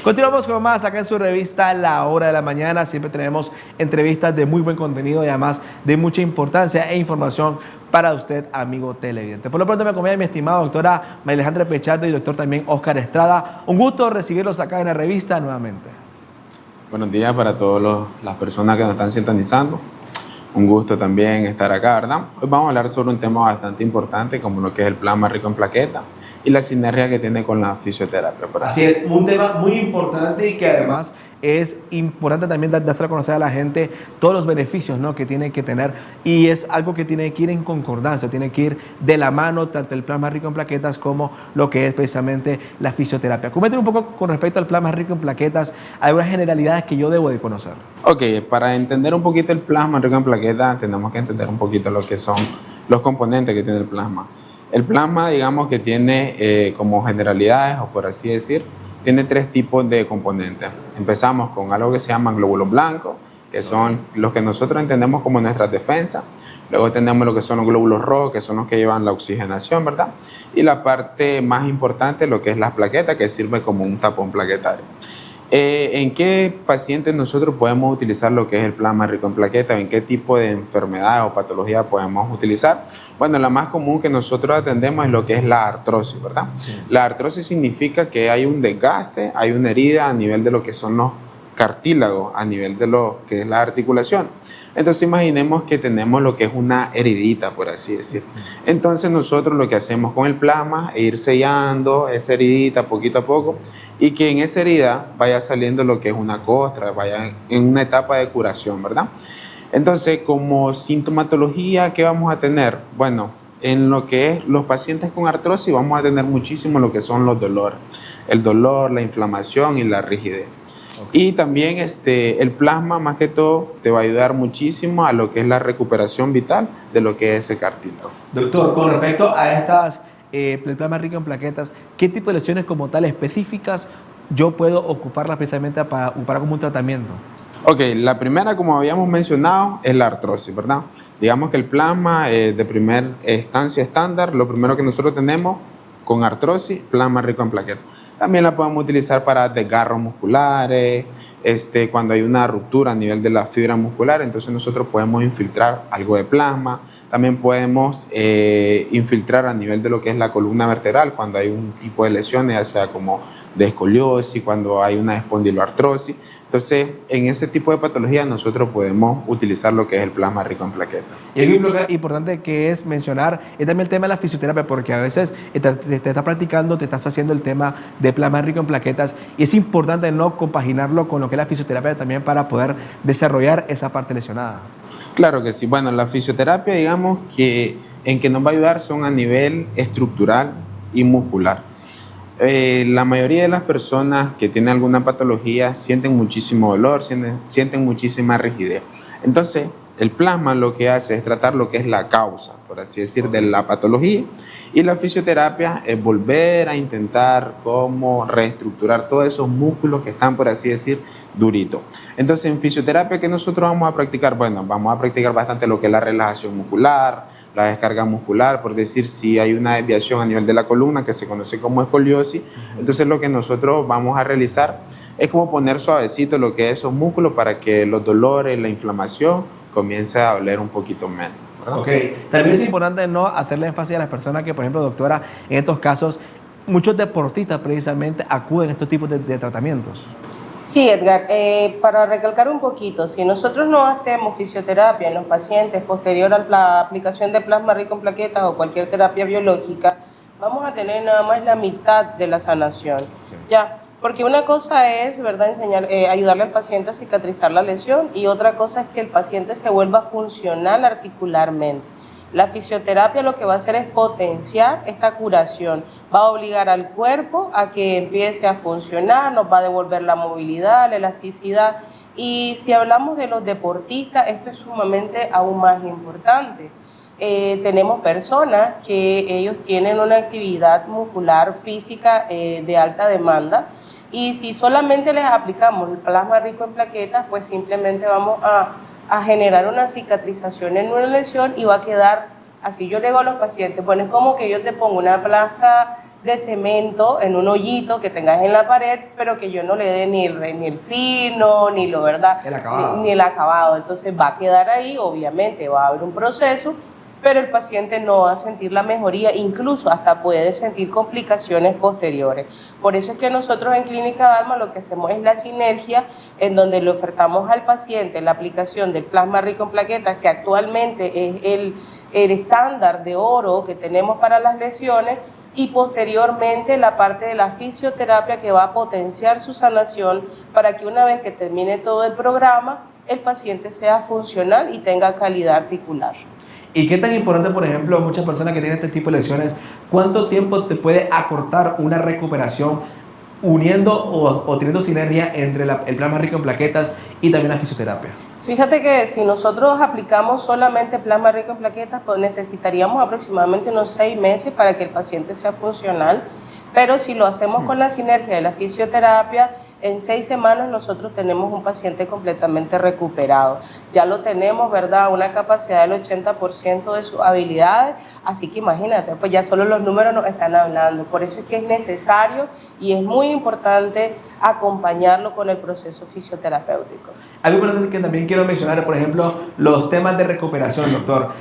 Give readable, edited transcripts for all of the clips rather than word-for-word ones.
Continuamos con más acá en su revista La Hora de la Mañana. Siempre tenemos entrevistas de muy buen contenido y además de mucha importancia e información para usted, amigo televidente. Por lo pronto me acompaña mi estimada doctora María Alejandra Pechardo y doctor también Oscar Estrada. Un gusto recibirlos acá en la revista nuevamente. Buenos días para todas las personas que nos están sintonizando. Un gusto también estar acá, ¿verdad? Hoy vamos a hablar sobre un tema bastante importante como lo que es el plasma rico en plaquetas y la sinergia que tiene con la fisioterapia. Así es, un tema muy importante y que además es importante también darse a conocer a la gente todos los beneficios, ¿no?, que tiene que tener, y es algo que tiene que ir en concordancia, tiene que ir de la mano tanto el plasma rico en plaquetas como lo que es precisamente la fisioterapia. Coméntame un poco con respecto al plasma rico en plaquetas, algunas generalidades que yo debo de conocer. Ok, para entender un poquito el plasma rico en plaquetas tenemos que entender un poquito lo que son los componentes que tiene el plasma. El plasma, digamos que tiene como generalidades, o por así decir, tiene tres tipos de componentes. Empezamos con algo que se llama glóbulos blancos, que son los que nosotros entendemos como nuestras defensas. Luego tenemos lo que son los glóbulos rojos, que son los que llevan la oxigenación, ¿verdad? Y la parte más importante, lo que es las plaquetas, que sirve como un tapón plaquetario. ¿En qué pacientes nosotros podemos utilizar lo que es el plasma rico en plaquetas? ¿En qué tipo de enfermedad o patología podemos utilizar? Bueno, la más común que nosotros atendemos es lo que es la artrosis, ¿verdad? Sí. La artrosis significa que hay un desgaste, hay una herida a nivel de lo que son los cartílagos, a nivel de lo que es la articulación. Entonces imaginemos que tenemos lo que es una heridita, por así decir. Entonces nosotros lo que hacemos con el plasma es ir sellando esa heridita poquito a poco y que en esa herida vaya saliendo lo que es una costra, vaya en una etapa de curación, ¿verdad? Entonces, como sintomatología, ¿qué vamos a tener? Bueno, en lo que es los pacientes con artrosis vamos a tener muchísimo lo que son los dolores. El dolor, la inflamación y la rigidez. Y también el plasma, más que todo, te va a ayudar muchísimo a lo que es la recuperación vital de lo que es ese cartílago. Doctor, con respecto a el plasma rico en plaquetas, ¿qué tipo de lesiones como tal específicas yo puedo ocuparlas precisamente para ocupar como un tratamiento? Ok, la primera, como habíamos mencionado, es la artrosis, ¿verdad? Digamos que el plasma de primera instancia estándar, lo primero que nosotros tenemos con artrosis, plasma rico en plaquetas. También la podemos utilizar para desgarros musculares, cuando hay una ruptura a nivel de la fibra muscular, entonces nosotros podemos infiltrar algo de plasma. También podemos infiltrar a nivel de lo que es la columna vertebral, cuando hay un tipo de lesiones, ya sea como de escoliosis, cuando hay una espondiloartrosis. Entonces, en ese tipo de patologías nosotros podemos utilizar lo que es el plasma rico en plaquetas. Y algo importante que es mencionar es también el tema de la fisioterapia, porque a veces te estás practicando, te estás haciendo el tema de plasma rico en plaquetas y es importante no compaginarlo con lo que es la fisioterapia también para poder desarrollar esa parte lesionada. Claro que sí. Bueno, la fisioterapia, digamos que en que nos va a ayudar son a nivel estructural y muscular. La mayoría de las personas que tienen alguna patología sienten muchísimo dolor, sienten muchísima rigidez. Entonces, el plasma lo que hace es tratar lo que es la causa, por así decir, de la patología, y la fisioterapia es volver a intentar cómo reestructurar todos esos músculos que están, por así decir, duritos. Entonces, en fisioterapia, ¿qué nosotros vamos a practicar? Bueno, vamos a practicar bastante lo que es la relajación muscular, la descarga muscular, por decir, si hay una desviación a nivel de la columna que se conoce como escoliosis, entonces lo que nosotros vamos a realizar es como poner suavecito lo que es esos músculos para que los dolores, la inflamación comience a doler un poquito menos. Ok, también es importante no hacerle énfasis a las personas que, por ejemplo, doctora, en estos casos, muchos deportistas precisamente acuden a estos tipos de tratamientos. Sí, Edgar, para recalcar un poquito, si nosotros no hacemos fisioterapia en los pacientes posterior a la aplicación de plasma rico en plaquetas o cualquier terapia biológica, vamos a tener nada más la mitad de la sanación. Ya, porque una cosa es, ¿verdad?, ayudarle al paciente a cicatrizar la lesión y otra cosa es que el paciente se vuelva funcional articularmente. La fisioterapia lo que va a hacer es potenciar esta curación, va a obligar al cuerpo a que empiece a funcionar, nos va a devolver la movilidad, la elasticidad. Y si hablamos de los deportistas, esto es sumamente aún más importante. Tenemos personas que ellos tienen una actividad muscular física de alta demanda y si solamente les aplicamos el plasma rico en plaquetas, pues simplemente vamos a generar una cicatrización en una lesión y va a quedar así. Yo le digo a los pacientes, bueno, es como que yo te pongo una plasta de cemento en un hoyito que tengas en la pared, pero que yo no le dé ni el fino, ni lo verdad, El acabado. ni el acabado. Entonces va a quedar ahí, obviamente va a haber un proceso, pero el paciente no va a sentir la mejoría, incluso hasta puede sentir complicaciones posteriores. Por eso es que nosotros en Clínica Dalma lo que hacemos es la sinergia, en donde le ofertamos al paciente la aplicación del plasma rico en plaquetas, que actualmente es el estándar de oro que tenemos para las lesiones, y posteriormente la parte de la fisioterapia que va a potenciar su sanación para que una vez que termine todo el programa, el paciente sea funcional y tenga calidad articular. ¿Y qué tan importante, por ejemplo, muchas personas que tienen este tipo de lesiones, cuánto tiempo te puede acortar una recuperación uniendo o teniendo sinergia entre el plasma rico en plaquetas y también la fisioterapia? Fíjate que si nosotros aplicamos solamente plasma rico en plaquetas, pues necesitaríamos aproximadamente unos 6 meses para que el paciente sea funcional, pero si lo hacemos con la sinergia de la fisioterapia, en 6 semanas nosotros tenemos un paciente completamente recuperado. Ya lo tenemos, ¿verdad? Una capacidad del 80% de sus habilidades, así que imagínate, pues ya solo los números nos están hablando. Por eso es que es necesario y es muy importante acompañarlo con el proceso fisioterapéutico. Algo importante que también quiero mencionar, por ejemplo, los temas de recuperación, doctor.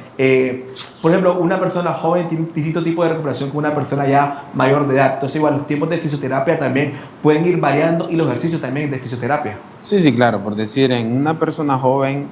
Por ejemplo, una persona joven tiene un distinto tipo de recuperación que una persona ya mayor de edad. Entonces, igual, los tiempos de fisioterapia también pueden ir variando y los ejercicios también de fisioterapia. Sí, claro, por decir, en una persona joven,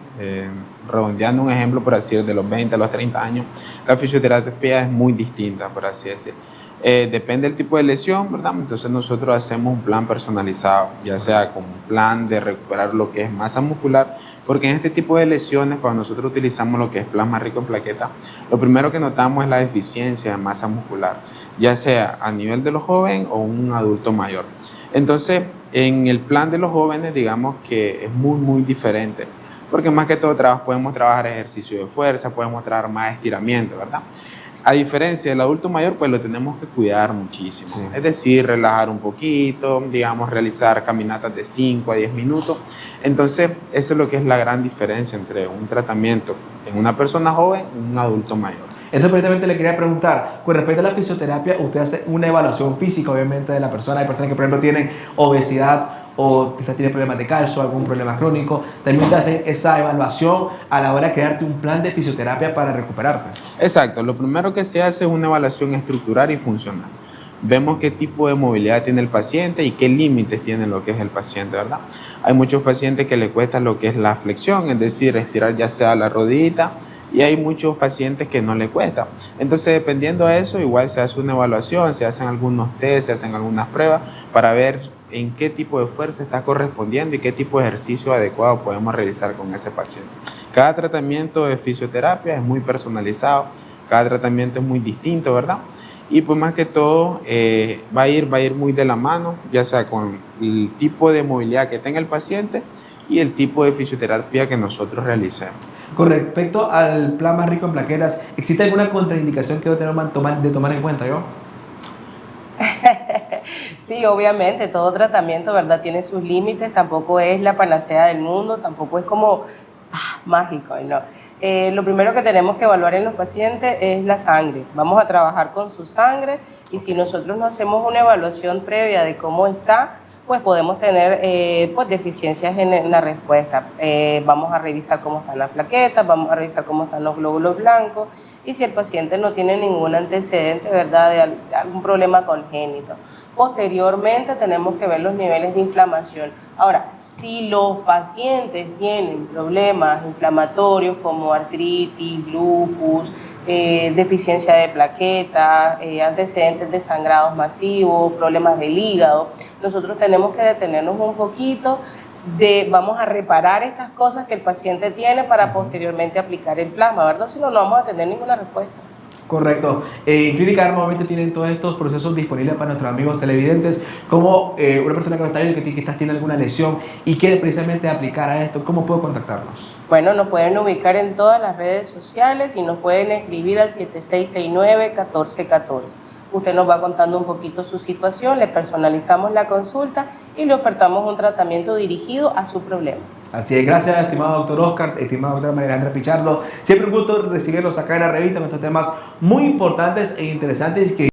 redondeando un ejemplo, por así decir, de los 20 a los 30 años, la fisioterapia es muy distinta, por así decir. Depende del tipo de lesión, ¿verdad? Entonces nosotros hacemos un plan personalizado, ya sea con un plan de recuperar lo que es masa muscular, porque en este tipo de lesiones, cuando nosotros utilizamos lo que es plasma rico en plaquetas, lo primero que notamos es la deficiencia de masa muscular, ya sea a nivel de los jóvenes o un adulto mayor. Entonces, en el plan de los jóvenes, digamos que es muy diferente, porque más que todo podemos trabajar ejercicio de fuerza, podemos trabajar más estiramiento, ¿verdad? A diferencia del adulto mayor, pues lo tenemos que cuidar muchísimo. Sí. Es decir, relajar un poquito, digamos, realizar caminatas de 5 a 10 minutos. Entonces, eso es lo que es la gran diferencia entre un tratamiento en una persona joven y un adulto mayor. Eso precisamente le quería preguntar. Con respecto a la fisioterapia, usted hace una evaluación física, obviamente, de la persona. Hay personas que, por ejemplo, tienen obesidad o quizás tienen problemas de calcio, algún problema crónico. También te hacen esa evaluación a la hora de crearte un plan de fisioterapia para recuperarte. Exacto. Lo primero que se hace es una evaluación estructural y funcional. Vemos qué tipo de movilidad tiene el paciente y qué límites tiene lo que es el paciente, ¿verdad? Hay muchos pacientes que le cuesta lo que es la flexión, es decir, estirar ya sea la rodillita, y hay muchos pacientes que no le cuesta. Entonces, dependiendo de eso, igual se hace una evaluación, se hacen algunos test, se hacen algunas pruebas para ver en qué tipo de fuerza está correspondiendo y qué tipo de ejercicio adecuado podemos realizar con ese paciente. Cada tratamiento de fisioterapia es muy personalizado, cada tratamiento es muy distinto, ¿verdad? Y pues más que todo va a ir muy de la mano, ya sea con el tipo de movilidad que tenga el paciente y el tipo de fisioterapia que nosotros realicemos. Con respecto al plasma rico en plaquetas, ¿existe alguna contraindicación que debo tomar en cuenta yo? Sí, obviamente, todo tratamiento, ¿verdad?, tiene sus límites, tampoco es la panacea del mundo, tampoco es como mágico, ¿no? Lo primero que tenemos que evaluar en los pacientes es la sangre. Vamos a trabajar con su sangre y si nosotros no hacemos una evaluación previa de cómo está, pues podemos tener pues deficiencias en la respuesta. Vamos a revisar cómo están las plaquetas, vamos a revisar cómo están los glóbulos blancos y si el paciente no tiene ningún antecedente, ¿verdad?, de algún problema congénito. Posteriormente tenemos que ver los niveles de inflamación. Ahora, si los pacientes tienen problemas inflamatorios como artritis, lupus, deficiencia de plaquetas, antecedentes de sangrados masivos, problemas del hígado, nosotros tenemos que detenernos un poquito, vamos a reparar estas cosas que el paciente tiene para posteriormente aplicar el plasma, ¿verdad? Si no, no vamos a tener ninguna respuesta. Correcto. En Clínica Dalma obviamente tienen todos estos procesos disponibles para nuestros amigos televidentes, como una persona que nos está viendo que quizás tiene alguna lesión y quiere precisamente aplicar a esto. ¿Cómo puedo contactarnos? Bueno, nos pueden ubicar en todas las redes sociales y nos pueden escribir al 7669-1414. Usted nos va contando un poquito su situación, le personalizamos la consulta y le ofertamos un tratamiento dirigido a su problema. Así es, gracias, estimado doctor Oscar, estimado doctor María Alejandra Pichardo. Siempre un gusto recibirlos acá en la revista con estos temas muy importantes e interesantes que